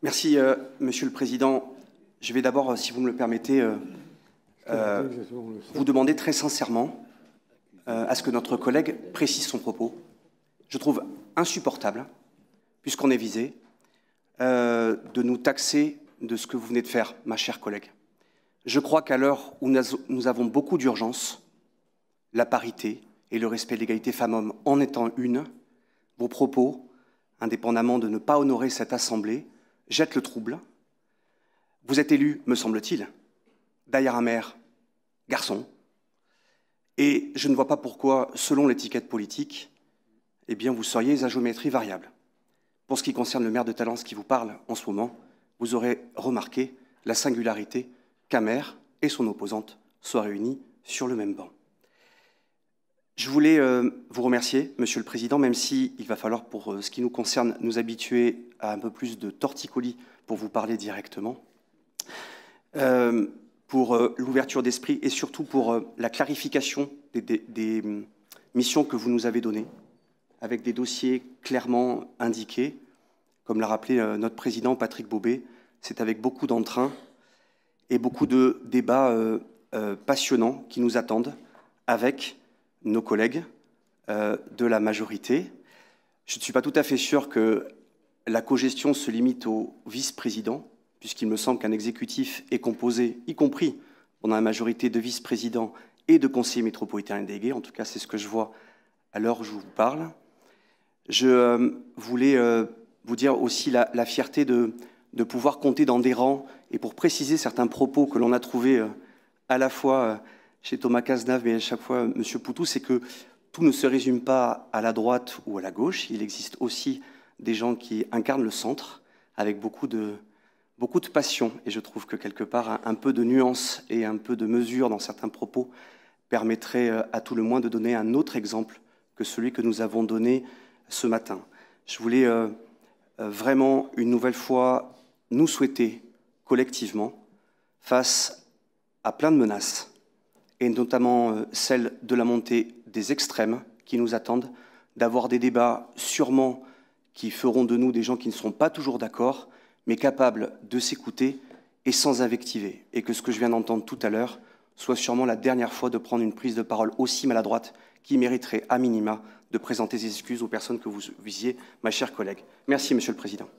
Merci, Monsieur le Président. Je vais d'abord, si vous me le permettez, vous demander très sincèrement à ce que notre collègue précise son propos. Je trouve insupportable, puisqu'on est visé, de nous taxer de ce que vous venez de faire, ma chère collègue. Je crois qu'à l'heure où nous avons beaucoup d'urgence, la parité et le respect de l'égalité femmes-hommes en étant une, vos propos, indépendamment de ne pas honorer cette Assemblée, jettent le trouble. Vous êtes élu, me semble-t-il, derrière un maire garçon, et je ne vois pas pourquoi, selon l'étiquette politique, eh bien, vous seriez à géométrie variable. Pour ce qui concerne le maire de Talence qui vous parle en ce moment, vous aurez remarqué la singularité qu'un maire et son opposante soient réunis sur le même banc. Je voulais vous remercier, Monsieur le Président, même s'il va falloir, pour ce qui nous concerne, nous habituer à un peu plus de torticolis pour vous parler directement, pour l'ouverture d'esprit et surtout pour la clarification des missions que vous nous avez données, avec des dossiers clairement indiqués. Comme l'a rappelé notre Président Patrick Beaubé, c'est avec beaucoup d'entrain et beaucoup de débats passionnants qui nous attendent avec nos collègues de la majorité. Je ne suis pas tout à fait sûr que la cogestion se limite au vice-président, puisqu'il me semble qu'un exécutif est composé, y compris pendant la majorité, de vice-présidents et de conseillers métropolitains et délégués. En tout cas, c'est ce que je vois à l'heure où je vous parle. Je voulais vous dire aussi la fierté de pouvoir compter dans des rangs, et pour préciser certains propos que l'on a trouvés à la fois chez Thomas Cazenave, mais à chaque fois M. Poutou, c'est que tout ne se résume pas à la droite ou à la gauche. Il existe aussi des gens qui incarnent le centre avec beaucoup de passion. Et je trouve que quelque part, un peu de nuance et un peu de mesure dans certains propos permettrait à tout le moins de donner un autre exemple que celui que nous avons donné ce matin. Je voulais vraiment une nouvelle fois nous souhaiter collectivement, face à plein de menaces, et notamment celle de la montée des extrêmes qui nous attendent, d'avoir des débats sûrement qui feront de nous des gens qui ne seront pas toujours d'accord, mais capables de s'écouter et sans invectiver. Et que ce que je viens d'entendre tout à l'heure soit sûrement la dernière fois de prendre une prise de parole aussi maladroite qui mériterait, à minima, de présenter des excuses aux personnes que vous visiez, ma chère collègue. Merci, Monsieur le Président.